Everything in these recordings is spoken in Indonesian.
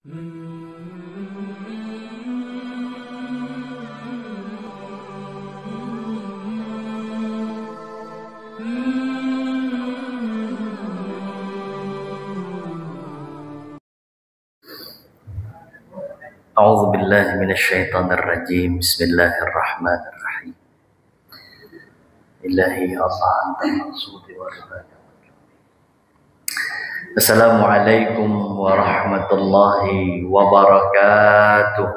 أعوذ بالله من الشيطان الرجيم. بسم الله الرحمن الرحيم. إلهي الله أنت المقصود والرحمن. السلام عليكم ورحمة الله وبركاته.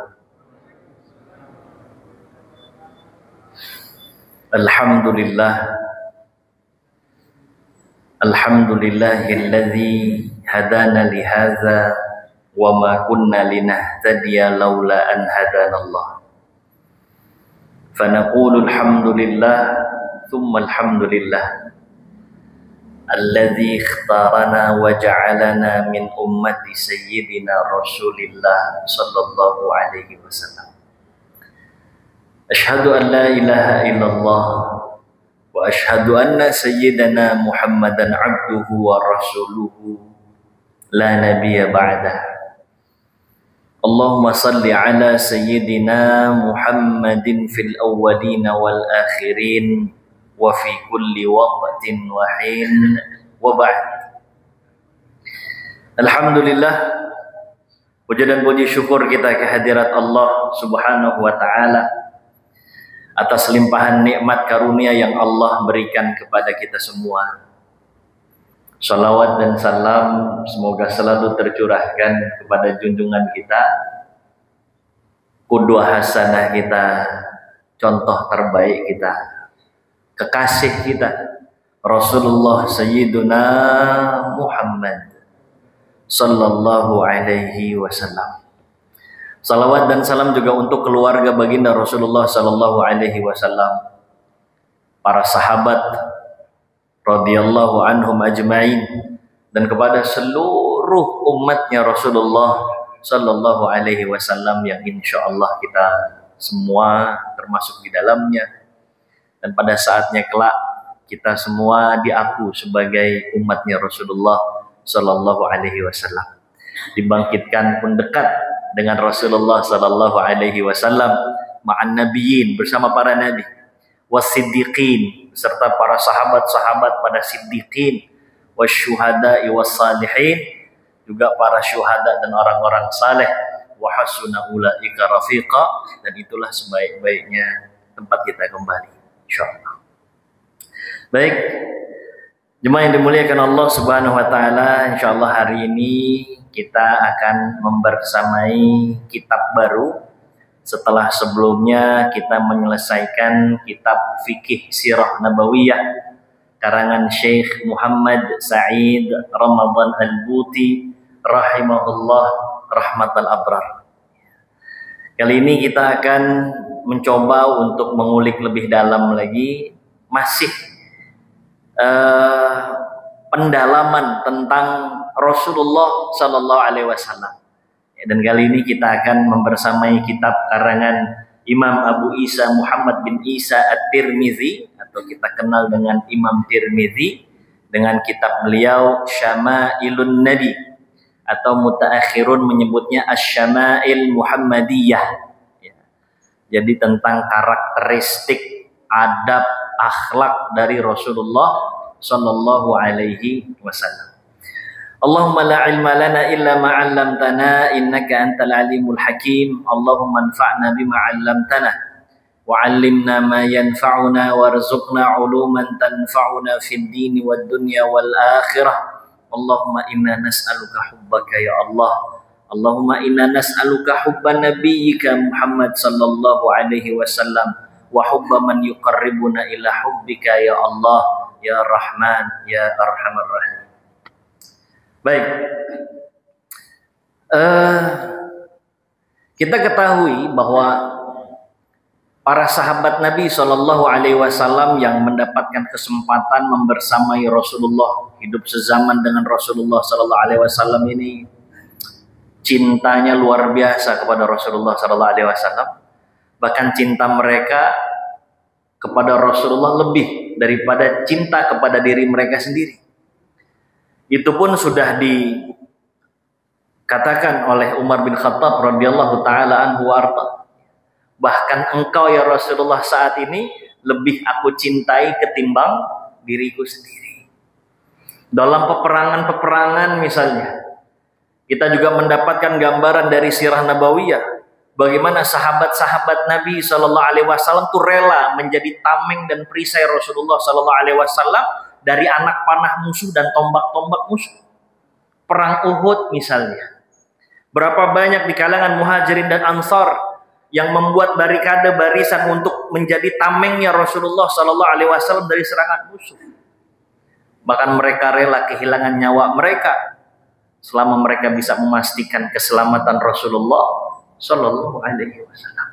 الحمد لله الذي هدانا لهذا وما كنا لنهتدي لولا أن هدانا الله فنقول الحمد لله ثم الحمد لله الذي اختارنا وجعلنا من أمة سيدنا رسول الله صلى الله عليه وسلم. أشهد أن لا إله إلا الله وأشهد أن سيدنا محمدا عبده ورسوله لا نبي بعده. اللهم صل على سيدنا محمد في الأولين والآخرين وفي كل وقت وحين وبعد. Alhamdulillah, puja dan puji syukur kita kehadirat Allah Subhanahu wa taala atas limpahan nikmat karunia yang Allah berikan kepada kita semua. Salawat dan salam semoga selalu tercurahkan kepada junjungan kita, qudwah hasanah kita, contoh terbaik kita, kekasih kita, Rasulullah Sayyiduna Muhammad sallallahu alaihi wasallam. Salawat dan salam juga untuk keluarga baginda Rasulullah sallallahu alaihi wasallam, para sahabat radhiyallahu anhum ajma'in, dan kepada seluruh umatnya Rasulullah sallallahu alaihi wasallam yang insyaallah kita semua termasuk di dalamnya. Dan pada saatnya kelak kita semua diaku sebagai umatnya Rasulullah sallallahu alaihi wasallam, dibangkitkan pun dekat dengan Rasulullah sallallahu alaihi wasallam, ma'an nabiyyin, bersama para nabi, wasiddiqin, serta para sahabat-sahabat pada siddiqin, wasyuhada'i wassalihin, juga para syuhada dan orang-orang saleh, wa hasuna ulaika rafiqa, dan itulah sebaik-baiknya tempat kita kembali insyaallah. Baik, jemaah yang dimuliakan Allah Subhanahu wa taala, insyaallah hari ini kita akan membersamai kitab baru setelah sebelumnya kita menyelesaikan kitab fikih sirah nabawiyah karangan Syekh Muhammad Sa'id Ramadan Al-Buti rahimahullah rahmatal abrar. Kali ini kita akan mencoba untuk mengulik lebih dalam lagi, masih pendalaman tentang Rasulullah sallallahu alaihi wasallam. Dan kali ini kita akan membersamai kitab karangan Imam Abu Isa Muhammad bin Isa At-Tirmizi, atau kita kenal dengan Imam Tirmizi, dengan kitab beliau Syama'ilun Nabi, atau mutaakhirun menyebutnya Asy-Syama'il Muhammadiyah. Jadi tentang karakteristik, adab, akhlak dari Rasulullah sallallahu alaihi wasallam. Allahumma la ilma lana illa ma 'allamtana innaka antal alimul hakim. Allahumma anfa'na bima 'allamtana wa 'allimna ma yanfa'una warzuqna 'uluman tanfa'una fid dini wad dunya wal akhirah. Allahumma inna nas'aluka hubbaka ya Allah. Allahumma inna nas'aluka hubban nabiyyika Muhammad sallallahu alaihi wasallam wa hubba man yuqarribuna ila hubbika ya Allah ya Rahman ya Arhamar Rahim. Baik, kita ketahui bahwa para sahabat Nabi Shallallahu Alaihi Wasallam yang mendapatkan kesempatan membersamai Rasulullah, hidup sezaman dengan Rasulullah Shallallahu Alaihi Wasallam ini, cintanya luar biasa kepada Rasulullah Shallallahu Alaihi Wasallam. Bahkan cinta mereka kepada Rasulullah lebih daripada cinta kepada diri mereka sendiri. Itu pun sudah Katakan oleh Umar bin Khattab radhiyallahu taala anhu warta, bahkan engkau ya Rasulullah saat ini lebih aku cintai ketimbang diriku sendiri. Dalam peperangan-peperangan misalnya, kita juga mendapatkan gambaran dari sirah nabawiyah bagaimana sahabat-sahabat Nabi Shallallahu Alaihi Wasallam tuh rela menjadi tameng dan perisai Rasulullah Shallallahu Alaihi Wasallam dari anak panah musuh dan tombak-tombak musuh. Perang Uhud misalnya, berapa banyak di kalangan Muhajirin dan Ansar yang membuat barikade barisan untuk menjadi tamengnya Rasulullah Shallallahu Alaihi Wasallam dari serangan musuh. Bahkan mereka rela kehilangan nyawa mereka selama mereka bisa memastikan keselamatan Rasulullah Shallallahu Alaihi Wasallam.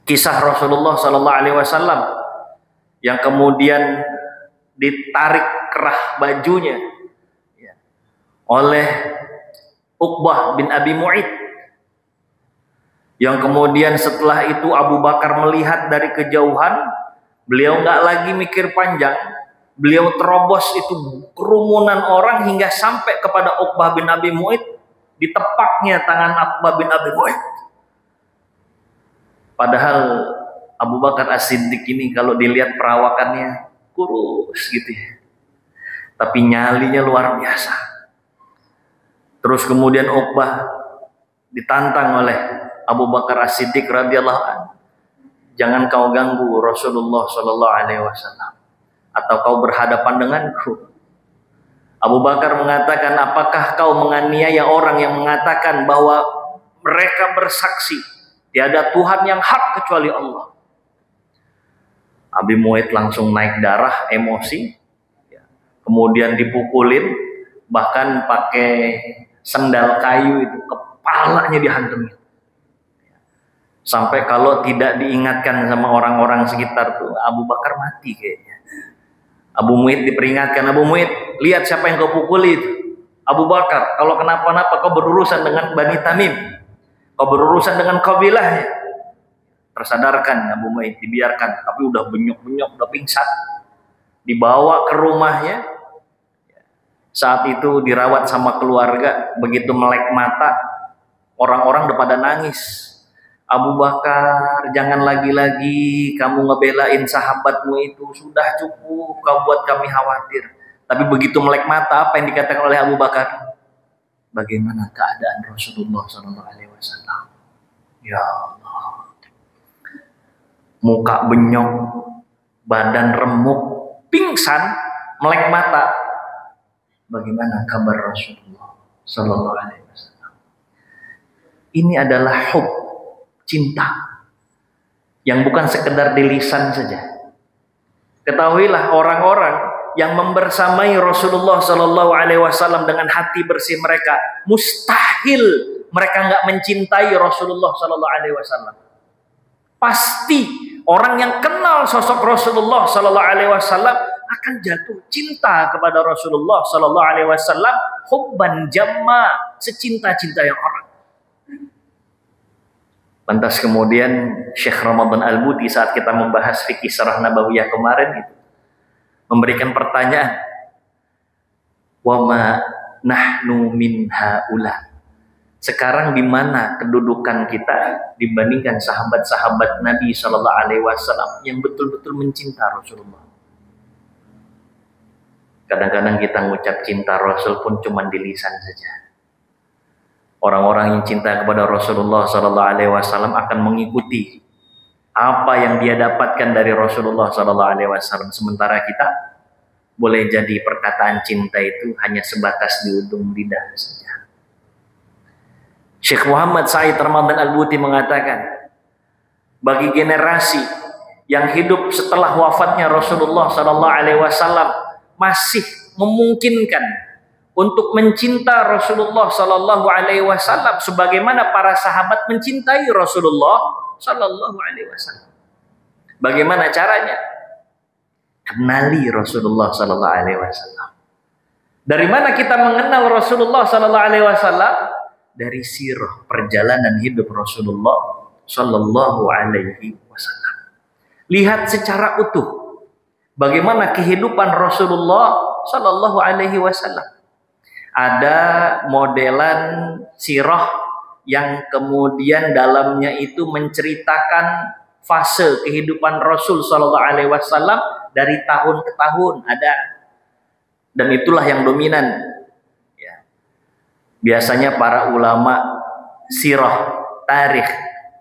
Kisah Rasulullah Shallallahu Alaihi Wasallam yang kemudian ditarik kerah bajunya oleh Uqbah bin Abi Mu'id, yang kemudian setelah itu Abu Bakar melihat dari kejauhan, beliau nggak lagi mikir panjang, beliau terobos itu kerumunan orang hingga sampai kepada Uqbah bin Abi Mu'id, ditepaknya tangan Uqbah bin Abi Mu'id. Padahal Abu Bakar As-Siddiq ini kalau dilihat perawakannya kurus gitu ya, tapi nyalinya luar biasa. Terus kemudian Uqbah ditantang oleh Abu Bakar As-Siddiq radhiyallahu anhu, jangan kau ganggu Rasulullah Shallallahu Alaihi Wasallam atau kau berhadapan denganku. Abu Bakar mengatakan, apakah kau menganiaya orang yang mengatakan bahwa mereka bersaksi tiada Tuhan yang hak kecuali Allah? Abi Mu'id langsung naik darah, emosi, kemudian dipukulin, bahkan pakai sendal kayu itu kepalanya dihantam. Sampai kalau tidak diingatkan sama orang-orang sekitar tuh Abu Bakar mati kayaknya. Abu Mu'id diperingatkan, Abu Mu'id, lihat siapa yang kau pukuli itu. Abu Bakar, kalau kenapa-napa kau berurusan dengan Bani Tamim, kau berurusan dengan kabilahnya. Tersadarkan Abu Mu'id, dibiarkan, tapi udah benyok-benyok, udah pingsan. Dibawa ke rumahnya. Saat itu dirawat sama keluarga, begitu melek mata, orang-orang udah pada nangis. Abu Bakar, jangan lagi-lagi kamu ngebelain sahabatmu itu, sudah cukup kau buat kami khawatir. Tapi begitu melek mata, apa yang dikatakan oleh Abu Bakar? Bagaimana keadaan Rasulullah SAW? Ya Allah, muka benyok, badan remuk, pingsan, melek mata. Bagaimana kabar Rasulullah Sallallahu Alaihi Wasallam? Ini adalah hub, cinta yang bukan sekedar di lisan saja. Ketahuilah orang-orang yang membersamai Rasulullah Sallallahu Alaihi Wasallam dengan hati bersih mereka, mustahil mereka nggak mencintai Rasulullah Sallallahu Alaihi Wasallam. Pasti orang yang kenal sosok Rasulullah Sallallahu Alaihi Wasallam akan jatuh cinta kepada Rasulullah Sallallahu Alaihi Wasallam, hubban jamma, secinta-cinta yang orang. Lantas kemudian Syekh Ramadan Al-Buti saat kita membahas fikih sirah nabawiyah kemarin itu memberikan pertanyaan, wa ma nahnu min haula. Sekarang di mana kedudukan kita dibandingkan sahabat-sahabat Nabi Sallallahu Alaihi Wasallam yang betul-betul mencinta Rasulullah? Kadang-kadang kita ngucap cinta Rasul pun cuma di lisan saja. Orang-orang yang cinta kepada Rasulullah Sallallahu Alaihi Wasallam akan mengikuti apa yang dia dapatkan dari Rasulullah Sallallahu Alaihi Wasallam. Sementara kita boleh jadi perkataan cinta itu hanya sebatas di ujung lidah saja. Syekh Muhammad Said Ramadan Al-Buti mengatakan, bagi generasi yang hidup setelah wafatnya Rasulullah Sallallahu Alaihi Wasallam masih memungkinkan untuk mencinta Rasulullah Sallallahu Alaihi Wasallam sebagaimana para sahabat mencintai Rasulullah Sallallahu Alaihi Wasallam. Bagaimana caranya? Kenali Rasulullah Sallallahu Alaihi Wasallam. Dari mana kita mengenal Rasulullah Sallallahu Alaihi Wasallam? Dari sirah perjalanan hidup Rasulullah Sallallahu Alaihi Wasallam. Lihat secara utuh bagaimana kehidupan Rasulullah Sallallahu Alaihi Wasallam. ada modelan sirah yang kemudian dalamnya itu menceritakan fase kehidupan Rasul Shallallahu Alaihi Wasallam dari tahun ke tahun ada, dan itulah yang dominan. Ya. Biasanya para ulama sirah, tarikh,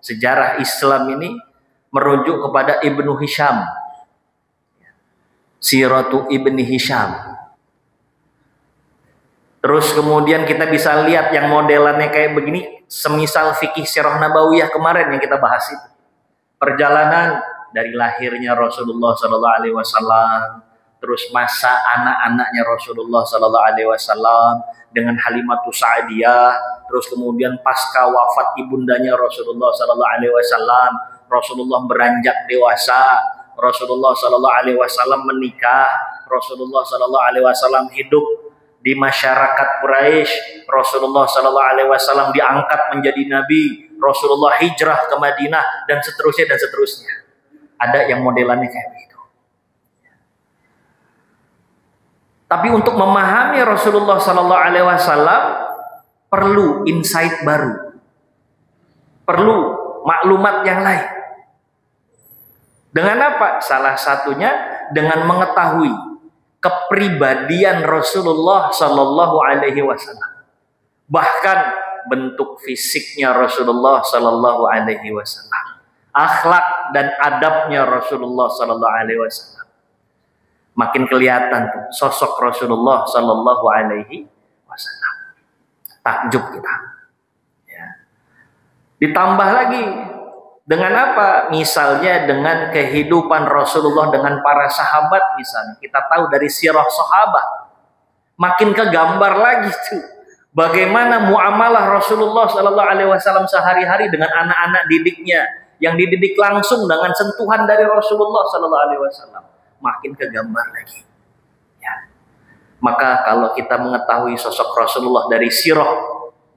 sejarah Islam ini merujuk kepada Ibnu Hisham, Siratu Ibni Hisham. Terus kemudian kita bisa lihat yang modelannya kayak begini, semisal fikih sirah nabawiyah kemarin yang kita bahas itu. Perjalanan dari lahirnya Rasulullah Sallallahu Alaihi Wasallam, terus masa anak-anaknya Rasulullah Sallallahu Alaihi Wasallam dengan Halimatus Sa'diyah, terus kemudian pasca wafat ibundanya Rasulullah Sallallahu Alaihi Wasallam, Rasulullah beranjak dewasa, Rasulullah Sallallahu Alaihi Wasallam menikah, Rasulullah Sallallahu Alaihi Wasallam hidup di masyarakat Quraisy, Rasulullah Sallallahu Alaihi Wasallam diangkat menjadi nabi, Rasulullah hijrah ke Madinah, dan seterusnya dan seterusnya. Ada yang modelannya kayak begitu. Tapi untuk memahami Rasulullah Sallallahu Alaihi Wasallam perlu insight baru, perlu maklumat yang lain. Dengan apa? Salah satunya dengan mengetahui kepribadian Rasulullah Sallallahu Alaihi Wasallam, bahkan bentuk fisiknya Rasulullah Sallallahu Alaihi Wasallam, akhlak dan adabnya Rasulullah Sallallahu Alaihi Wasallam. Makin kelihatan tuh sosok Rasulullah Sallallahu Alaihi Wasallam. Takjub kita. Ya. Ditambah lagi dengan apa? Misalnya dengan kehidupan Rasulullah dengan para sahabat misalnya. Kita tahu dari sirah sahabat. Makin kegambar lagi tuh. Bagaimana muamalah Rasulullah Sallallahu Alaihi Wasallam sehari-hari dengan anak-anak didiknya. Yang dididik langsung dengan sentuhan dari Rasulullah Sallallahu Alaihi Wasallam. Makin kegambar lagi. Ya. Maka kalau kita mengetahui sosok Rasulullah dari sirah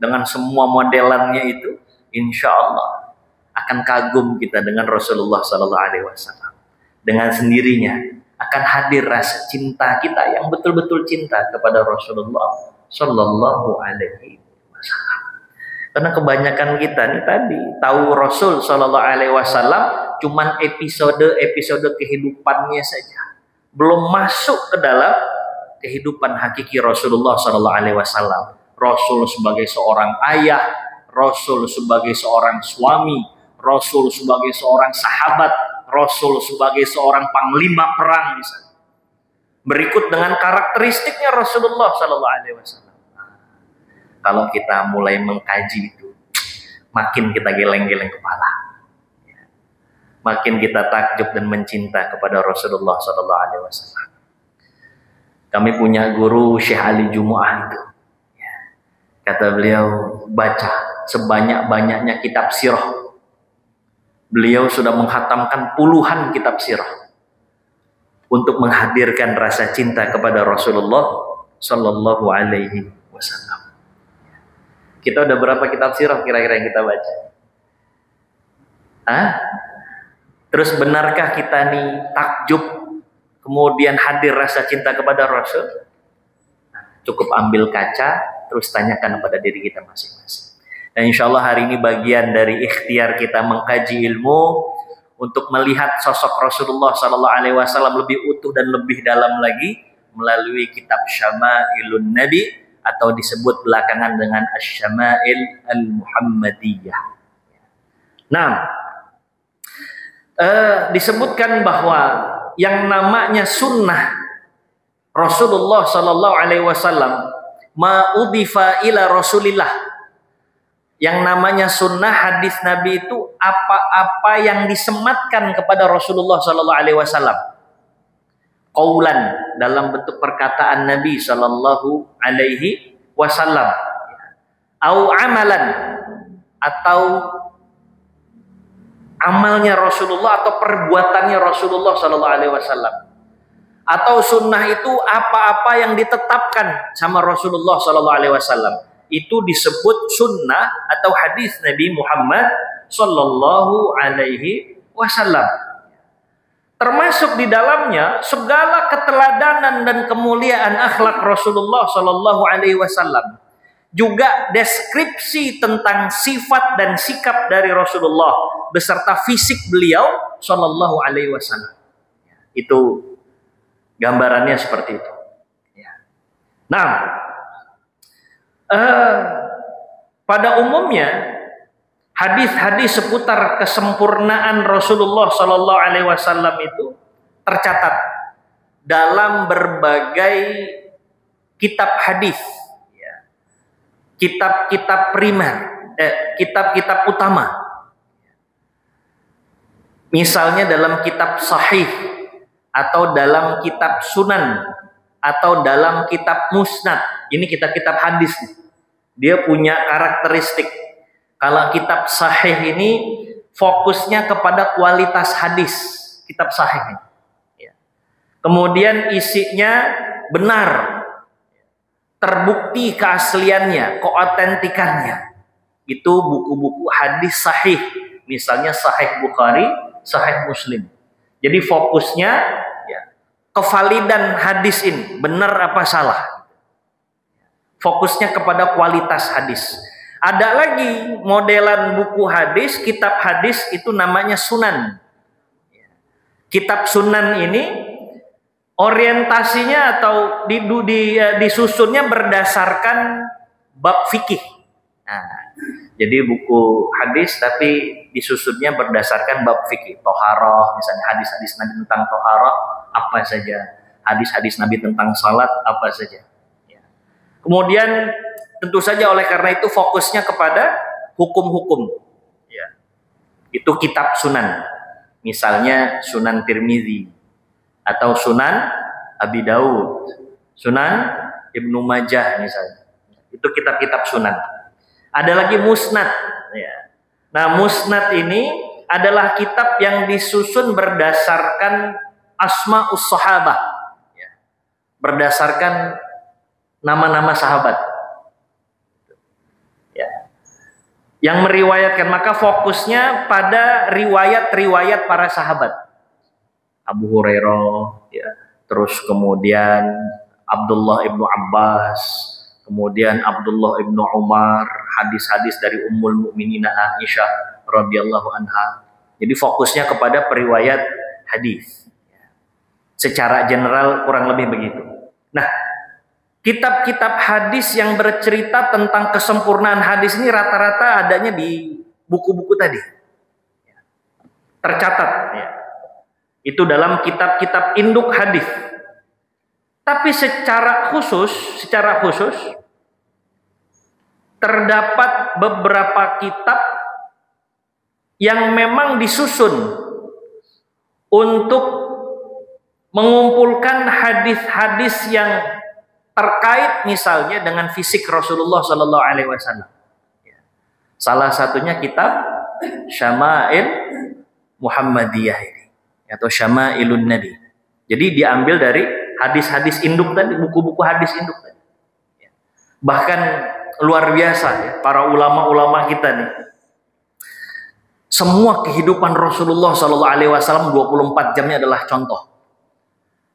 dengan semua modelannya itu, insya Allah akan kagum kita dengan Rasulullah Sallallahu Alaihi Wasallam. Dengan sendirinya akan hadir rasa cinta kita yang betul-betul cinta kepada Rasulullah Sallallahu Alaihi Wasallam. Karena kebanyakan kita nih tadi tahu Rasul Sallallahu Alaihi Wasallam cuman episode kehidupannya saja, belum masuk ke dalam kehidupan hakiki Rasulullah Sallallahu Alaihi Wasallam. Rasul sebagai seorang ayah, Rasul sebagai seorang suami, Rasul sebagai seorang sahabat, Rasul sebagai seorang panglima perang misalnya. Berikut dengan karakteristiknya Rasulullah Sallallahu Alaihi Wasallam. Kalau kita mulai mengkaji itu, makin kita geleng-geleng kepala, makin kita takjub dan mencinta kepada Rasulullah Sallallahu Alaihi Wasallam. Kami punya guru Syekh Ali Jumu'ah itu, kata beliau, baca sebanyak-banyaknya kitab sirah. Beliau sudah menghatamkan puluhan kitab sirah untuk menghadirkan rasa cinta kepada Rasulullah Sallallahu Alaihi Wasallam. Kita udah berapa kitab sirah kira-kira yang kita baca? Terus benarkah kita nih takjub kemudian hadir rasa cinta kepada Rasul? Cukup ambil kaca terus tanyakan pada diri kita masing-masing. Dan insya Allah hari ini bagian dari ikhtiar kita mengkaji ilmu untuk melihat sosok Rasulullah Sallallahu Alaihi Wasallam lebih utuh dan lebih dalam lagi melalui kitab Syama'ilun Nabi atau disebut belakangan dengan Asy-Syama'il Al-Muhammadiyah. Nah, disebutkan bahwa yang namanya sunnah Rasulullah Sallallahu Alaihi Wasallam ma'udhifa ila Rasulillah. Yang namanya sunnah hadis Nabi itu apa-apa yang disematkan kepada Rasulullah Sallallahu Alaihi Wasallam. Qaulan dalam bentuk perkataan Nabi Sallallahu Alaihi Wasallam, au amalan atau amalnya Rasulullah atau perbuatannya Rasulullah Sallallahu Alaihi Wasallam. Atau sunnah itu apa-apa yang ditetapkan sama Rasulullah Sallallahu Alaihi Wasallam. Itu disebut sunnah atau hadis Nabi Muhammad Sallallahu Alaihi Wasallam. termasuk di dalamnya segala keteladanan dan kemuliaan akhlak Rasulullah Shallallahu Alaihi Wasallam, juga deskripsi tentang sifat dan sikap dari Rasulullah beserta fisik beliau Shallallahu Alaihi Wasallam. Itu gambarannya seperti itu. Nah, pada umumnya hadis-hadis seputar kesempurnaan Rasulullah Shallallahu Alaihi Wasallam itu tercatat dalam berbagai kitab hadis, kitab-kitab primer, kitab-kitab utama. Misalnya dalam kitab Sahih, atau dalam kitab Sunan, atau dalam kitab Musnad. Ini kitab-kitab hadis. Dia punya karakteristik. Kalau kitab Sahih ini fokusnya kepada kualitas hadis, kitab Sahih. Kemudian isinya benar, terbukti keasliannya, keotentikannya. Itu buku-buku hadis sahih. Misalnya Sahih Bukhari, Sahih Muslim. Jadi fokusnya kevalidan hadis ini, benar apa salah. Fokusnya kepada kualitas hadis. Ada lagi modelan buku hadis, kitab hadis itu namanya Sunan. Kitab Sunan ini orientasinya atau disusunnya berdasarkan bab fikih. Nah, jadi buku hadis tapi disusunnya berdasarkan bab fikih. Toharoh, misalnya hadis-hadis Nabi tentang toharoh apa saja, hadis-hadis Nabi tentang salat apa saja. Kemudian tentu saja oleh karena itu fokusnya kepada hukum-hukum. Itu kitab Sunan. Misalnya Sunan Tirmizi atau Sunan Abi Daud, Sunan Ibnu Majah misalnya. Itu kitab-kitab Sunan. Ada lagi Musnad. Nah, Musnad ini adalah kitab yang disusun berdasarkan asma'us sahabah, berdasarkan nama-nama sahabat. Yang meriwayatkan, maka fokusnya pada riwayat-riwayat para sahabat. Abu Hurairah, terus kemudian Abdullah ibnu Abbas, kemudian Abdullah ibnu Umar, hadis-hadis dari Ummul Mukminin Aisyah radhiyallahu anha. Jadi fokusnya kepada periwayat hadis. Secara general kurang lebih begitu. Nah, kitab-kitab hadis yang bercerita tentang kesempurnaan hadis ini rata-rata adanya di buku-buku tadi. Tercatat. Itu dalam kitab-kitab induk hadis. Tapi secara khusus terdapat beberapa kitab yang memang disusun untuk mengumpulkan hadis-hadis yang terkait misalnya dengan fisik Rasulullah Sallallahu Alaihi Wasallam. Salah satunya kitab Syama'il Muhammadiyah ini, atau Syama'ilun Nabi. Jadi diambil dari hadis-hadis induk tadi, buku-buku hadis induk tadi. Bahkan luar biasa para ulama-ulama kita nih. Semua kehidupan Rasulullah Sallallahu Alaihi Wasallam 24 jamnya adalah contoh.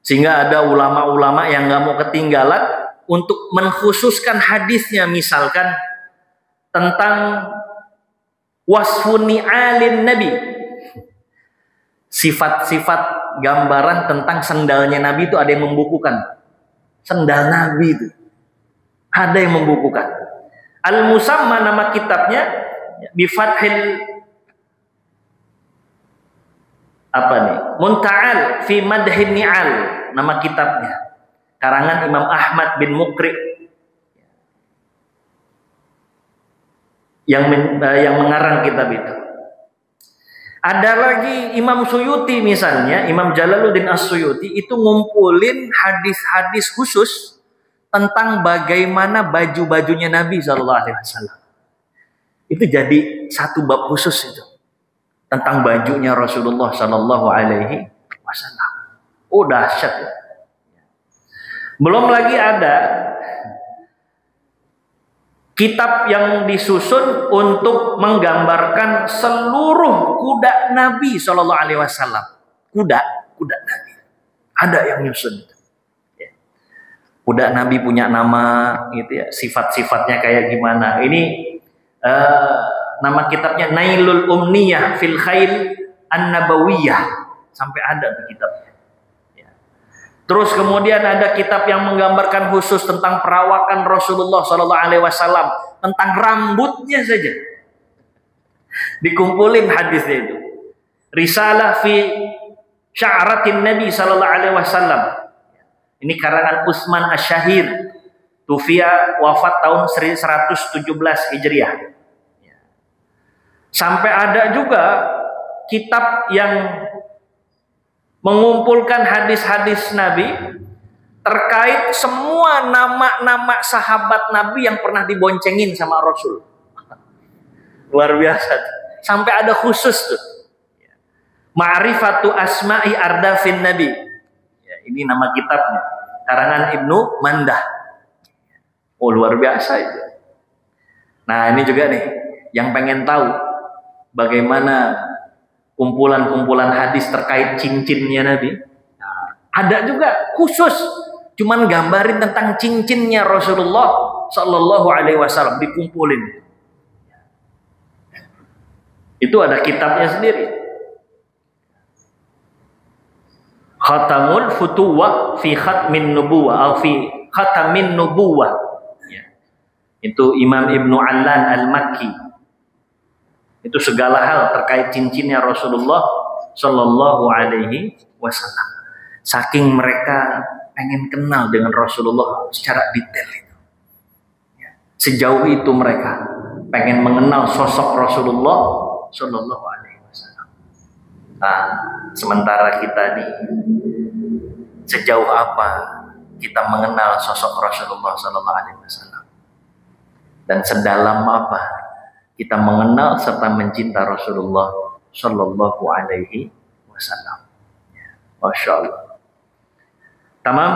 Sehingga ada ulama-ulama yang nggak mau ketinggalan untuk mengkhususkan hadisnya, misalkan tentang wasfuni alin Nabi, sifat-sifat gambaran tentang sendalnya Nabi itu ada yang membukukan. Sendal Nabi itu ada yang membukukan. Al-Musamma nama kitabnya bifathil Munta'al fi madhin ni'al, nama kitabnya. Karangan Imam Ahmad bin Mukri yang mengarang kitab itu. Ada lagi Imam Suyuti misalnya, Imam Jalaluddin As-Suyuti itu ngumpulin hadis-hadis khusus tentang bagaimana baju-bajunya Nabi Sallallahu Alaihi Wasallam. Itu jadi satu bab khusus itu. Tentang bajunya Rasulullah Sallallahu Alaihi Wasallam. Oh, dahsyat ya. Belum lagi ada kitab yang disusun untuk menggambarkan seluruh kuda Nabi Sallallahu Alaihi Wasallam. Kuda, kuda Nabi. Ada yang nyusun. Ya. Kuda Nabi punya nama, gitu ya. Sifat-sifatnya kayak gimana? Ini nama kitabnya Nailul Umniyah fil Khail An-Nabawiyah. Sampai ada tuh kitabnya. Ya. Terus kemudian ada kitab yang menggambarkan khusus tentang perawakan Rasulullah SAW, tentang rambutnya saja. Dikumpulin hadisnya itu. Risalah fi sya'ratin Nabi SAW. Ini karangan Utsman Asy-Syahir. Tufiya, wafat tahun 1117 Hijriah. Sampai ada juga kitab yang mengumpulkan hadis-hadis Nabi terkait semua nama-nama sahabat Nabi yang pernah diboncengin sama Rasul. Luar biasa. Sampai ada khusus tuh. Ma'rifatu asma'i ardafin Nabi. Ya, ini nama kitabnya. Karangan Ibnu Mandah. Oh, luar biasa itu. Nah, ini juga nih yang pengen tahu bagaimana kumpulan-kumpulan hadis terkait cincinnya Nabi. Nah, ada juga khusus cuman gambarin tentang cincinnya Rasulullah Sallallahu Alaihi Wasallam, dikumpulin. Itu ada kitabnya sendiri. Khatamul Futuwah fi Khatmin Nubuwah atau fi Khatamin Nubuwah. Ya. Itu Imam Ibnu Allan Al-Makki. Itu segala hal terkait cincinnya Rasulullah Sallallahu Alaihi Wasallam. Saking mereka pengen kenal dengan Rasulullah secara detail itu. Ya. Sejauh itu mereka pengen mengenal sosok Rasulullah Sallallahu Alaihi Wasallam. Nah, sementara kita nih, sejauh apa kita mengenal sosok Rasulullah Sallallahu Alaihi Wasallam, dan sedalam apa kita mengenal serta mencinta Rasulullah Sallallahu Alaihi Wasallam. Masya Allah. Tamam.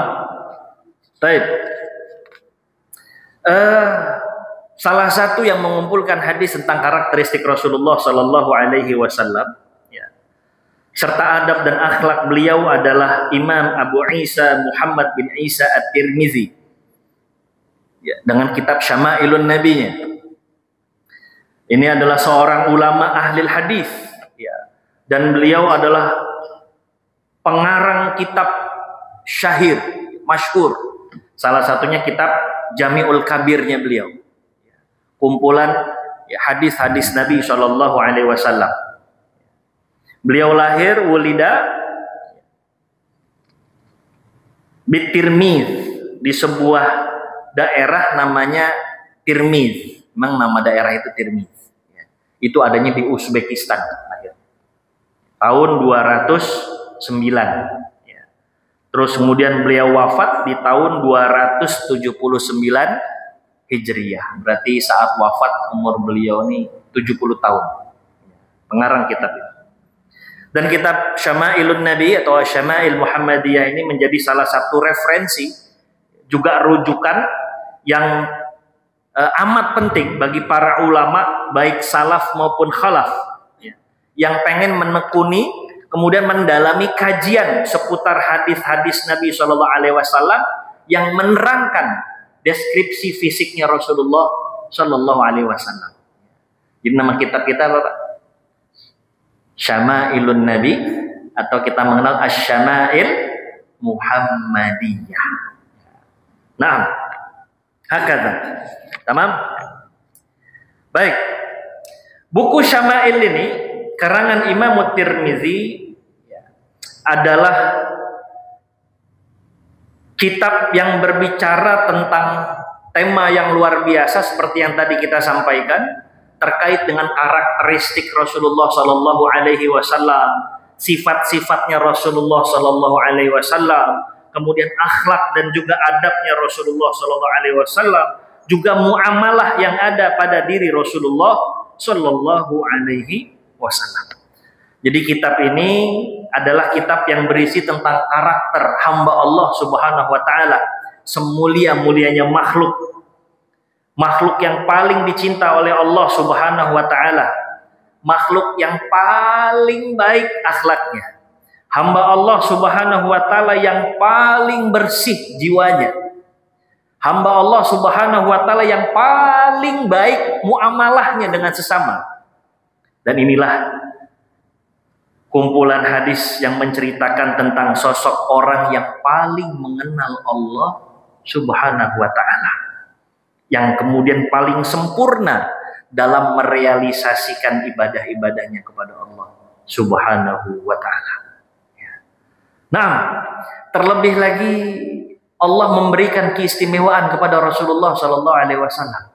Baik. Salah satu yang mengumpulkan hadis tentang karakteristik Rasulullah Sallallahu Alaihi Wasallam, ya, serta adab dan akhlak beliau adalah Imam Abu Isa Muhammad bin Isa At-Tirmizi, ya, dengan kitab Syama'ilun Nabinya. Ini adalah seorang ulama ahli hadis, ya, dan beliau adalah pengarang kitab syahir, masyhur. Salah satunya kitab Jami'ul Kabirnya beliau. Kumpulan hadis-hadis Nabi Shallallahu Alaihi Wasallam. Beliau lahir wulida Bitirmiz, di sebuah daerah namanya Tirmiz. Memang nama daerah itu Tirmiz. Itu adanya di Uzbekistan. Tahun 209. Terus kemudian beliau wafat di tahun 279 Hijriyah. Berarti saat wafat umur beliau ini 70 tahun. Pengarang kitab ini. Dan kitab Syama'ilun Nabi atau Syama'il Muhammadiyah ini menjadi salah satu referensi, juga rujukan yang amat penting bagi para ulama baik salaf maupun khalaf, yang pengen menekuni kemudian mendalami kajian seputar hadis-hadis Nabi Shallallahu Alaihi Wasallam yang menerangkan deskripsi fisiknya Rasulullah Shallallahu Alaihi Wasallam. Jadi nama kitab kita apa, Pak? Syama'ilun Nabi, atau kita mengenal Asy-Syama'il Muhammadiyah. Nah, hakadha. Tamam? Baik. Buku Syama'il ini karangan Imam Tirmizi adalah kitab yang berbicara tentang tema yang luar biasa seperti yang tadi kita sampaikan terkait dengan karakteristik Rasulullah Sallallahu Alaihi Wasallam, sifat-sifatnya Rasulullah Sallallahu Alaihi Wasallam, kemudian akhlak dan juga adabnya Rasulullah Sallallahu Alaihi Wasallam, juga muamalah yang ada pada diri Rasulullah Sallallahu Alaihi Wasallam. Jadi kitab ini adalah kitab yang berisi tentang karakter hamba Allah Subhanahu wa taala, semulia-mulianya makhluk yang paling dicinta oleh Allah Subhanahu wa taala, makhluk yang paling baik akhlaknya, hamba Allah Subhanahu wa taala yang paling bersih jiwanya, hamba Allah Subhanahu wa taala yang paling baik muamalahnya dengan sesama. Dan inilah kumpulan hadis yang menceritakan tentang sosok orang yang paling mengenal Allah Subhanahu wa taala, yang kemudian paling sempurna dalam merealisasikan ibadah-ibadahnya kepada Allah Subhanahu wa taala. Nah, terlebih lagi Allah memberikan keistimewaan kepada Rasulullah sallallahu alaihi wasallam.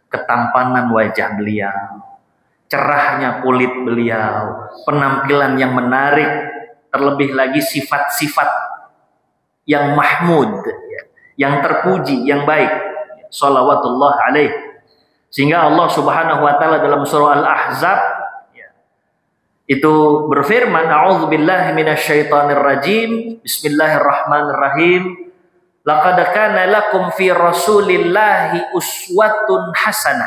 Ketampanan wajah beliau, cerahnya kulit beliau, penampilan yang menarik, terlebih lagi sifat-sifat yang mahmud, yang terpuji, yang baik. Shalawatullah alaih. Sehingga Allah Subhanahu wa taala dalam surah Al-Ahzab itu berfirman, a'udzubillahi minasyaitonir rajim, bismillahirrahmanirrahim, laqad kana lakum fi rasulillahi uswatun hasanah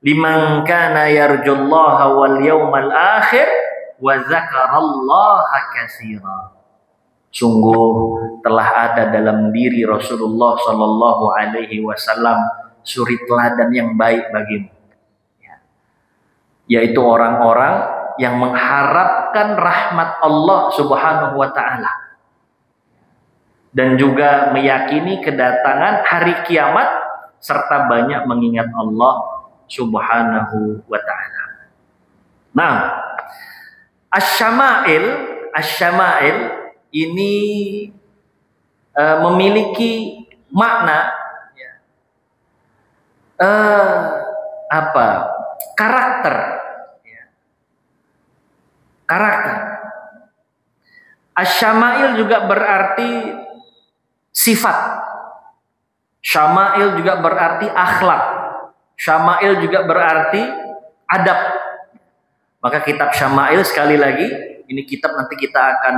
liman kana yarjullaha wal yawmal akhir wa dzakarallaha katsira. Sungguh telah ada dalam diri Rasulullah sallallahu alaihi wasallam suri teladan yang baik bagimu, yaitu orang-orang yang mengharapkan rahmat Allah Subhanahu wa taala dan juga meyakini kedatangan hari kiamat serta banyak mengingat Allah Subhanahu wa taala. Nah, asy-syama'il ini memiliki makna karakter. Asy-syama'il juga berarti sifat. Syama'il juga berarti akhlak. Syama'il juga berarti adab. Maka kitab Syama'il, sekali lagi, ini kitab nanti kita akan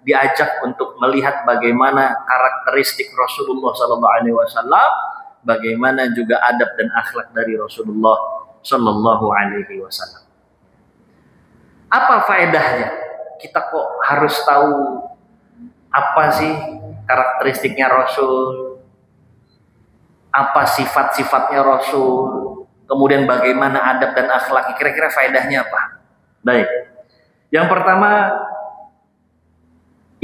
diajak untuk melihat bagaimana karakteristik Rasulullah SAW, bagaimana juga adab dan akhlak dari Rasulullah SAW. Apa faedahnya? Kita kok harus tahu apa sih karakteristiknya Rasul? Apa sifat-sifatnya Rasul? Kemudian bagaimana adab dan akhlak? Kira-kira faedahnya apa? Baik. Yang pertama,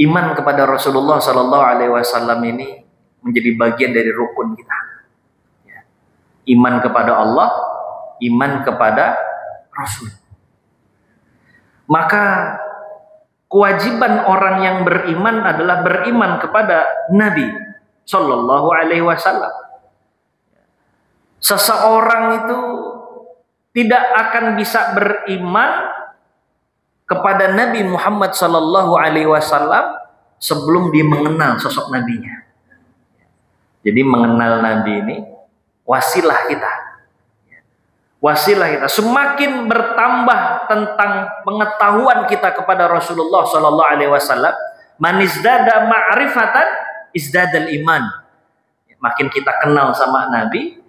iman kepada Rasulullah SAW ini menjadi bagian dari rukun kita. Iman kepada Allah, iman kepada Rasul. Maka kewajiban orang yang beriman adalah beriman kepada Nabi Sallallahu Alaihi Wasallam. Seseorang itu tidak akan bisa beriman kepada Nabi Muhammad Sallallahu Alaihi Wasallam sebelum dia mengenal sosok nabinya. Jadi mengenal Nabi ini wasilah kita. Semakin bertambah tentang pengetahuan kita kepada Rasulullah sallallahu alaihi wasallam, man izdada ma'rifatan izdadal iman. Makin kita kenal sama Nabi,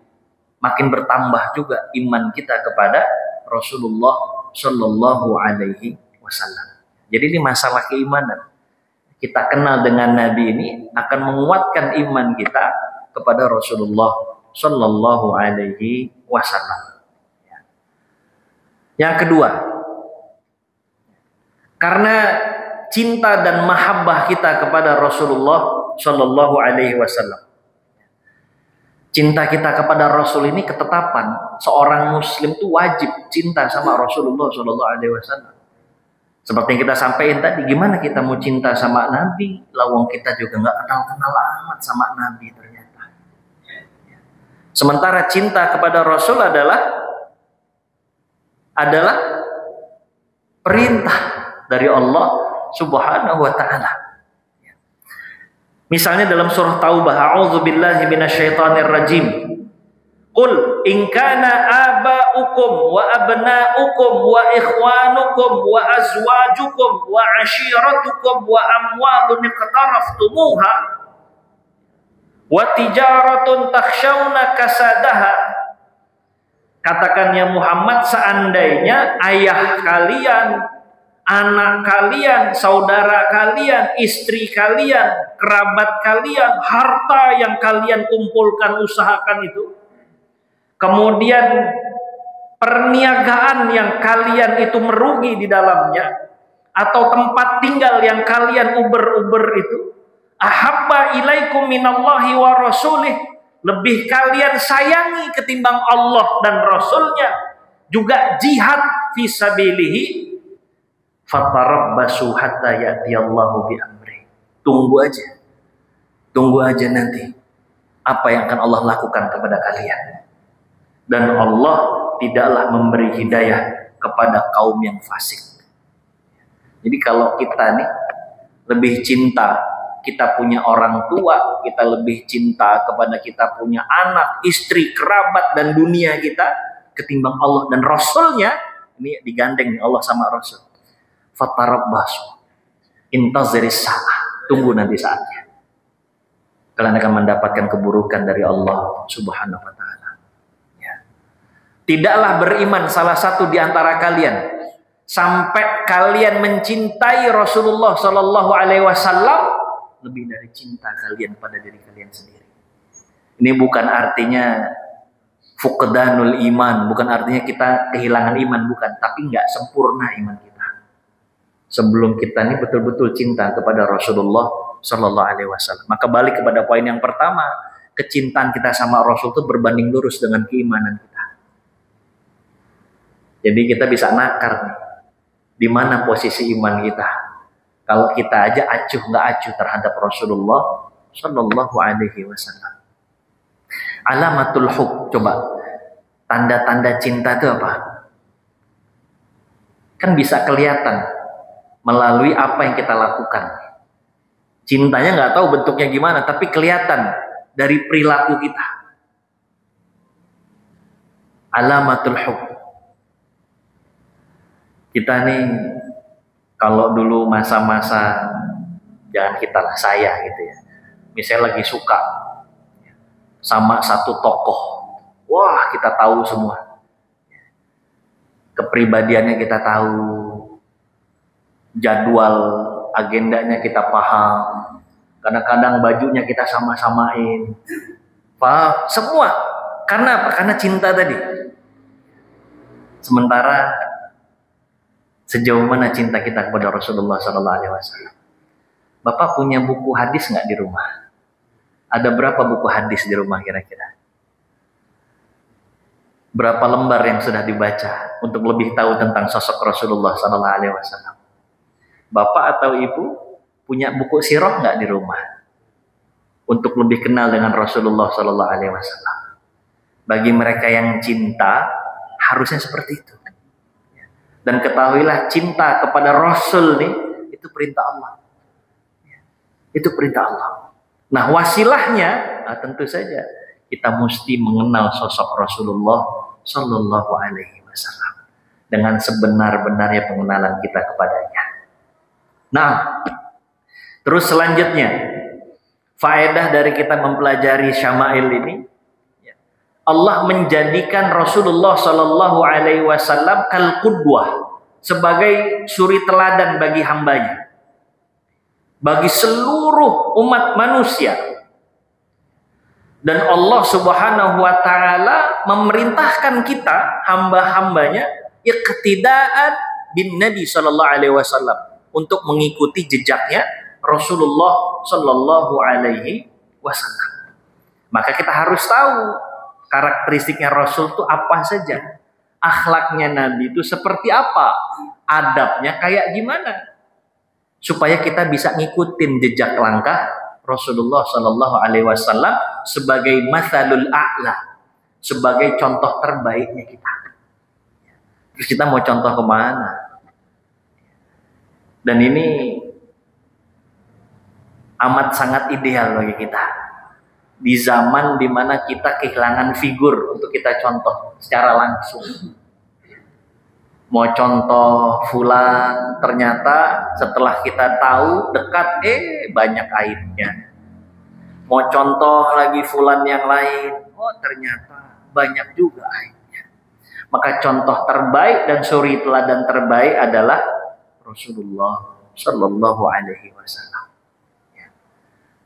makin bertambah juga iman kita kepada Rasulullah sallallahu alaihi wasallam. Jadi ini masalah keimanan. Kita kenal dengan Nabi ini akan menguatkan iman kita kepada Rasulullah sallallahu alaihi wasallam. Yang kedua, karena cinta dan mahabbah kita kepada Rasulullah Shallallahu Alaihi Wasallam, cinta kita kepada Rasul ini ketetapan. Seorang Muslim itu wajib cinta sama Rasulullah Shallallahu Alaihi Wasallam. Seperti yang kita sampaikan tadi, gimana kita mau cinta sama Nabi, lawang kita juga nggak kenal amat sama Nabi ternyata. Sementara cinta kepada Rasul adalah perintah dari Allah Subhanahu wa taala. Misalnya dalam surah Taubah, a'udzubillahi minasyaitonir rajim. Qul in kana aba'ukum wa abna'ukum wa ikhwanukum wa azwajukum wa ashiratukum wa amwalun iqtaraftumuha wa tijaratun takhshawna kasadaha. Katakan ya Muhammad, seandainya ayah kalian, anak kalian, saudara kalian, istri kalian, kerabat kalian, harta yang kalian kumpulkan, usahakan itu. Kemudian perniagaan yang kalian itu merugi di dalamnya, atau tempat tinggal yang kalian uber-uber itu, ahabba ilaikum minallahi wa rasulih, lebih kalian sayangi ketimbang Allah dan Rasulnya, juga jihad fisabilihi, fatarabbasu hatta ya'tiyallahu bi amri. Tunggu aja nanti apa yang akan Allah lakukan kepada kalian. Dan Allah tidaklah memberi hidayah kepada kaum yang fasik. Jadi kalau kita nih lebih cinta kita punya orang tua, kita lebih cinta kepada kita punya anak, istri, kerabat, dan dunia kita ketimbang Allah dan Rasulnya, ini digandeng Allah sama Rasul. Fatarabbasu intaziris sa'ah, tunggu nanti saatnya. Kalian akan mendapatkan keburukan dari Allah Subhanahu wa taala. Ya. Tidaklah beriman salah satu di antara kalian sampai kalian mencintai Rasulullah Sallallahu Alaihi Wasallam lebih dari cinta kalian pada diri kalian sendiri. Ini bukan artinya fuqdanul iman, bukan artinya kita kehilangan iman, bukan, tapi nggak sempurna iman kita. Sebelum kita ini betul-betul cinta kepada Rasulullah Sallallahu Alaihi Wasallam. Maka balik kepada poin yang pertama, kecintaan kita sama Rasul itu berbanding lurus dengan keimanan kita. Jadi kita bisa nakar nih. Di mana posisi iman kita? Kalau kita aja acuh nggak acuh terhadap Rasulullah Sallallahu Alaihi Wasallam. Alamatul hub, coba tanda-tanda cinta itu apa? Kan bisa kelihatan melalui apa yang kita lakukan. Cintanya nggak tahu bentuknya gimana, tapi kelihatan dari perilaku kita. Alamatul hub. Kita nih kalau dulu masa-masa, jangan kita lah, saya gitu ya, misalnya lagi suka sama satu tokoh, wah kita tahu semua kepribadiannya, kita tahu jadwal agendanya, kita paham, kadang-kadang bajunya kita sama-samain, paham semua. Karena apa? Karena cinta tadi. Sementara sejauh mana cinta kita kepada Rasulullah Sallallahu Alaihi Wasallam? Bapak punya buku hadis nggak di rumah? Ada berapa buku hadis di rumah kira-kira? Berapa lembar yang sudah dibaca untuk lebih tahu tentang sosok Rasulullah Sallallahu Alaihi Wasallam? Bapak atau ibu punya buku sirah nggak di rumah untuk lebih kenal dengan Rasulullah Sallallahu Alaihi Wasallam? Bagi mereka yang cinta harusnya seperti itu. Dan ketahuilah cinta kepada Rasul nih, itu perintah Allah. Itu perintah Allah. Nah wasilahnya, tentu saja kita mesti mengenal sosok Rasulullah Sallallahu Alaihi Wasallam dengan sebenar-benarnya pengenalan kita kepadanya. Nah, terus selanjutnya, faedah dari kita mempelajari syama'il ini, Allah menjadikan Rasulullah Sallallahu Alaihi Wasallam kal qudwah, sebagai suri teladan bagi hambanya, bagi seluruh umat manusia. Dan Allah Subhanahu Wa Taala memerintahkan kita hamba-hambanya iqtidaan bin Nabi Sallallahu Alaihi Wasallam, untuk mengikuti jejaknya Rasulullah Sallallahu Alaihi Wasallam. Maka kita harus tahu karakteristiknya Rasul itu apa saja, akhlaknya Nabi itu seperti apa, adabnya kayak gimana, supaya kita bisa ngikutin jejak langkah Rasulullah Sallallahu Alaihi Wasallam sebagai mathalul a'la, sebagai contoh terbaiknya kita. Terus kita mau contoh kemana? Dan ini amat sangat ideal bagi kita di zaman dimana kita kehilangan figur untuk kita contoh secara langsung. Mau contoh fulan, ternyata setelah kita tahu dekat, banyak aibnya. Mau contoh lagi fulan yang lain, ternyata banyak juga aibnya. Maka contoh terbaik dan suri teladan terbaik adalah Rasulullah Shallallahu Alaihi Wasallam.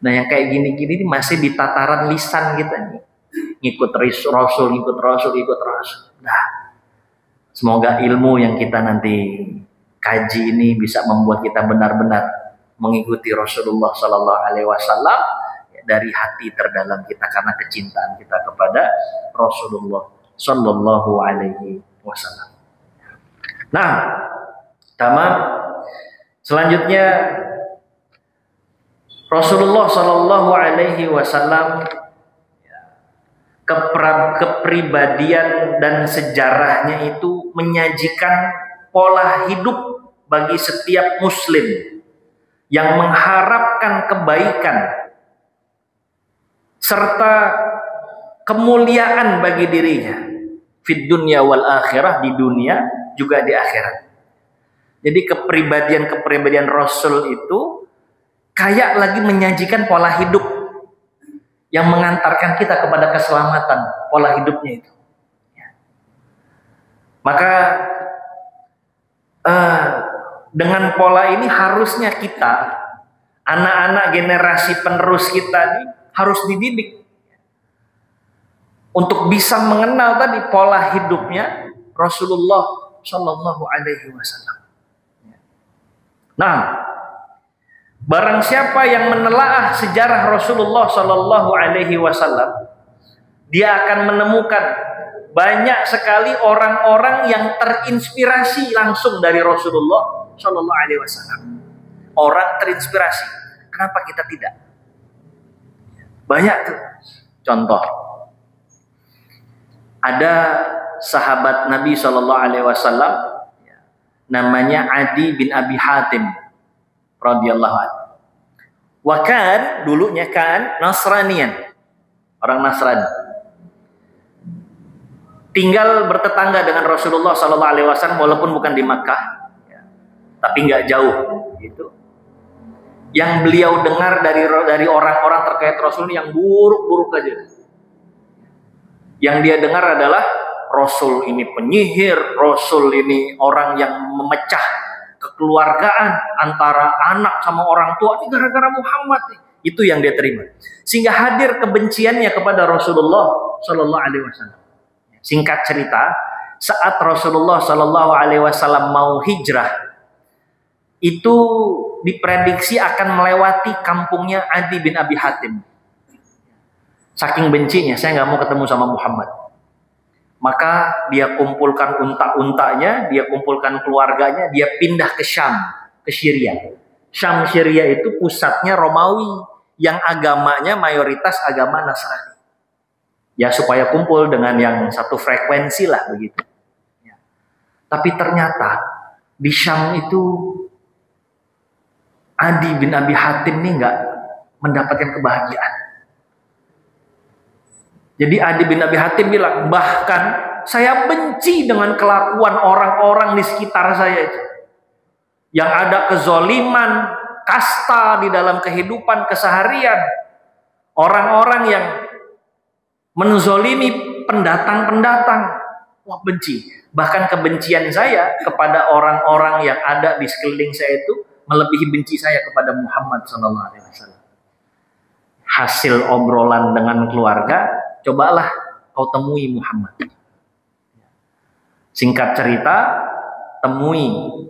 Nah, yang kayak gini-gini masih di tataran lisan kita nih, ngikut Rasul, ngikut Rasul, ngikut Rasul. Nah, semoga ilmu yang kita nanti kaji ini bisa membuat kita benar-benar mengikuti Rasulullah Shallallahu Alaihi Wasallam dari hati terdalam kita karena kecintaan kita kepada Rasulullah Shallallahu Alaihi Wasallam. Nah, tamam. Selanjutnya Rasulullah Shallallahu Alaihi Wasallam kepribadian dan sejarahnya itu menyajikan pola hidup bagi setiap muslim yang mengharapkan kebaikan serta kemuliaan bagi dirinya fid dunya wal akhirah, di dunia juga di akhirat. Jadi kepribadian Rasul itu kayak lagi menyajikan pola hidup yang mengantarkan kita kepada keselamatan, pola hidupnya itu. Maka dengan pola ini harusnya kita, anak-anak generasi penerus kita ini harus dididik untuk bisa mengenal tadi pola hidupnya Rasulullah Shallallahu Alaihi Wasallam. Nah, barang siapa yang menelaah sejarah Rasulullah Shallallahu Alaihi Wasallam, dia akan menemukan banyak sekali orang-orang yang terinspirasi langsung dari Rasulullah Shallallahu Alaihi Wasallam. Orang terinspirasi. Kenapa kita tidak? Banyak tuh. Contoh, ada sahabat Nabi Shallallahu Alaihi Wasallam namanya Adi bin Abi Hatim radhiyallahu anhu. Wakan dulunya kan Nasranian, orang Nasrani. Tinggal bertetangga dengan Rasulullah Sallallahu Alaihi Wasallam walaupun bukan di Makkah, tapi nggak jauh gitu. Yang beliau dengar dari orang-orang terkait Rasul yang buruk-buruk aja. Yang dia dengar adalah Rasul ini penyihir, Rasul ini orang yang memecah kekeluargaan antara anak sama orang tua. Ini gara-gara Muhammad nih. Itu yang dia terima. Sehingga hadir kebenciannya kepada Rasulullah Sallallahu Alaihi Wasallam. Singkat cerita, saat Rasulullah Sallallahu Alaihi Wasallam mau hijrah, itu diprediksi akan melewati kampungnya Adi bin Abi Hatim. Saking bencinya, saya nggak mau ketemu sama Muhammad. Maka dia kumpulkan unta-untanya, dia kumpulkan keluarganya, dia pindah ke Syam, ke Syria. Syam Syria itu pusatnya Romawi, yang agamanya mayoritas agama Nasrani. Ya supaya kumpul dengan yang satu frekuensi lah begitu. Ya. Tapi ternyata di Syam itu Adi bin Abi Hatim ini nggak mendapatkan kebahagiaan. Jadi Adi bin Abi Hatim bilang, bahkan saya benci dengan kelakuan orang-orang di sekitar saya itu. Yang ada kezoliman, kasta di dalam kehidupan keseharian. Orang-orang yang menzolimi pendatang-pendatang. Wah, benci. Bahkan kebencian saya kepada orang-orang yang ada di sekeliling saya itu melebihi benci saya kepada Muhammad SAW. Hasil obrolan dengan keluarga, cobalah kau temui Muhammad. Singkat cerita,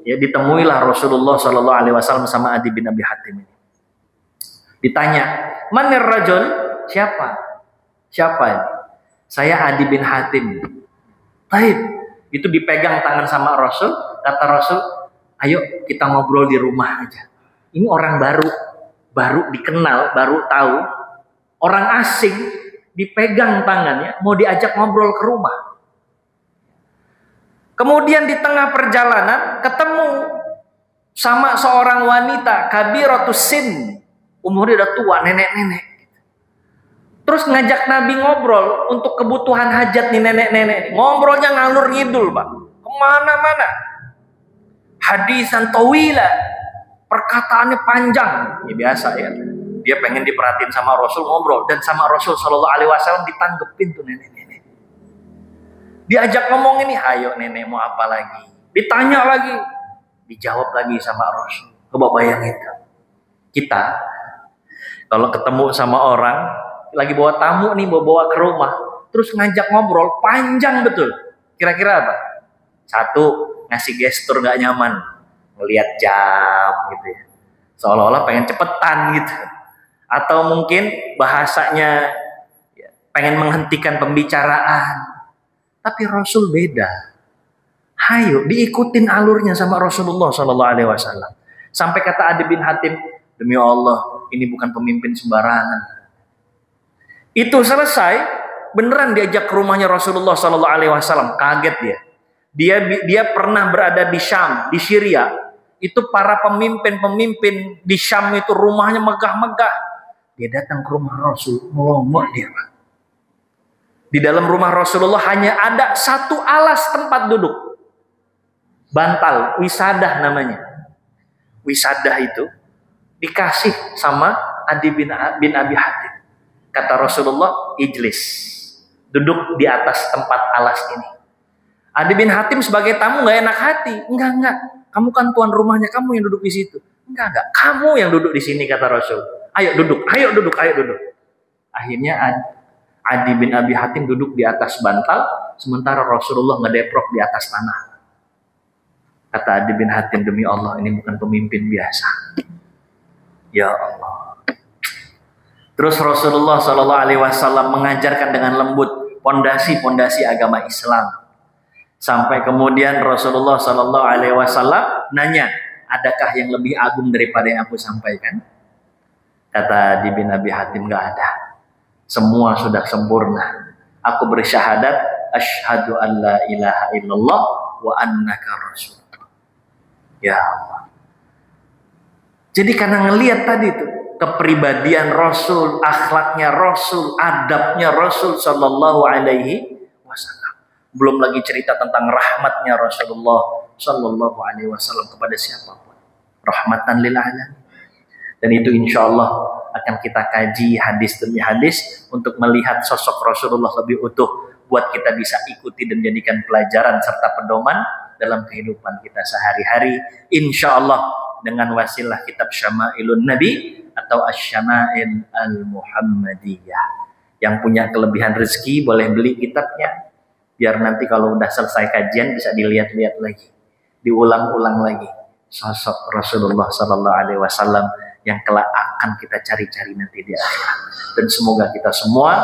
ditemuilah Rasulullah Shallallahu Alaihi Wasallam sama Adi bin Abi Hatim ini. Ditanya, manir rajul? Siapa ini? Saya Adi bin Hatim. Baik, itu dipegang tangan sama Rasul. Kata Rasul, ayo kita ngobrol di rumah aja. Ini orang baru dikenal, baru tahu. Orang asing dipegang tangannya, mau diajak ngobrol ke rumah. Kemudian di tengah perjalanan ketemu sama seorang wanita kabiratus sin, umurnya udah tua, nenek-nenek. Terus ngajak Nabi ngobrol untuk kebutuhan hajat nih nenek-nenek. Ngobrolnya ngalur ngidul, Pak. Kemana-mana. Hadisan tawila, perkataannya panjang. Ya biasa ya. Dia pengen diperhatiin sama Rasul, ngobrol, dan sama Rasul Shallallahu Alaihi Wasallam ditanggepin tuh nenek-nenek. Diajak ngomong ini, ayo nenek mau apa lagi? Ditanya lagi, Dijawab lagi sama Rasul. Coba bayangin kan. Kita kalau ketemu sama orang lagi bawa tamu nih, bawa ke rumah, terus ngajak ngobrol panjang betul. Kira-kira apa? Satu, ngasih gestur gak nyaman, ngelihat jam gitu ya, seolah-olah pengen cepetan gitu. Atau mungkin bahasanya pengen menghentikan pembicaraan. Tapi Rasul beda. Hayo diikutin alurnya sama Rasulullah Sallallahu Alaihi Wasallam. Sampai kata Adi bin Hatim, demi Allah ini bukan pemimpin sembarangan. Itu selesai, beneran diajak ke rumahnya Rasulullah Sallallahu Alaihi Wasallam. Kaget dia pernah berada di Syam, di Syria. Itu para pemimpin di Syam itu rumahnya megah-megah. Dia datang ke rumah Rasul, melongo dia. Di dalam rumah Rasulullah hanya ada satu alas tempat duduk. Bantal, wisadah namanya. Wisadah itu dikasih sama Adi bin Abi Hatim. Kata Rasulullah, ijlis, duduk di atas tempat alas ini. Adi bin Hatim sebagai tamu nggak enak hati. Enggak. Kamu kan tuan rumahnya, kamu yang duduk di situ. Enggak. Kamu yang duduk di sini, kata Rasul. Ayo duduk. Akhirnya Adi bin Abi Hatim duduk di atas bantal, sementara Rasulullah ngedeprok di atas tanah. Kata Adi bin Hatim, demi Allah ini bukan pemimpin biasa. Ya Allah. Terus Rasulullah Sallallahu Alaihi Wasallam mengajarkan dengan lembut pondasi-pondasi agama Islam. Sampai kemudian Rasulullah Sallallahu Alaihi Wasallam nanya, adakah yang lebih agung daripada yang aku sampaikan? Kata Adi bin Abi Hatim, nggak ada. Semua sudah sempurna. Aku bersyahadat, asyhadu an la ilaha illallah wa annaka rasul. Ya Allah. Jadi karena ngelihat tadi itu kepribadian Rasul, akhlaknya Rasul, adabnya Rasul Sallallahu Alaihi Wasallam. Belum lagi cerita tentang rahmatnya Rasulullah Sallallahu Alaihi Wasallam kepada siapapun. Rahmatan lil alamin. Dan itu insya Allah akan kita kaji hadis demi hadis untuk melihat sosok Rasulullah lebih utuh, buat kita bisa ikuti dan jadikan pelajaran serta pedoman dalam kehidupan kita sehari-hari. Insya Allah dengan wasilah kitab Syama'ilun Nabi atau Asy-Syama'il Al-Muhammadiyah. Yang punya kelebihan rezeki boleh beli kitabnya, biar nanti kalau udah selesai kajian bisa dilihat-lihat lagi, diulang-ulang lagi sosok Rasulullah Sallallahu Alaihi Wasallam yang kelak akan kita cari-cari nanti di akhirat. Dan semoga kita semua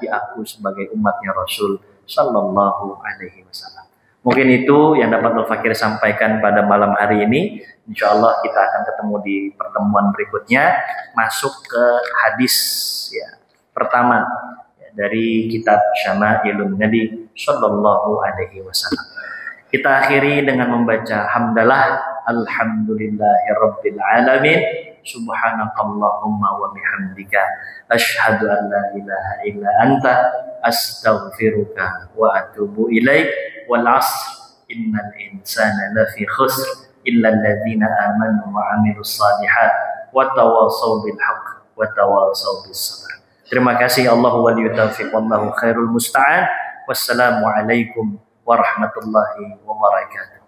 diaku sebagai umatnya Rasul Sallallahu Alaihi Wasallam. Mungkin itu yang dapat Al-Fakir sampaikan pada malam hari ini. Insya Allah kita akan ketemu di pertemuan berikutnya. Masuk ke hadis ya, pertama ya, dari kitab Syama'ilun Nabi Sallallahu Alaihi Wasallam. Kita akhiri dengan membaca hamdalah. Alhamdulillahirabbil alamin. Subhanakallahumma wa bihamdika asyhadu an la ilaha illa anta astaghfiruka wa atubu ilaik. Wal 'asr innal insana lafi khusr illa alladziina aamanu wa 'amilus shalihat wa tawashaw bil haqq wa tawashaw bis sabr. Terima kasih. Allahu waliyut taufiq wallahu khairul musta'an. Wassalamu alaikum warahmatullahi wabarakatuh.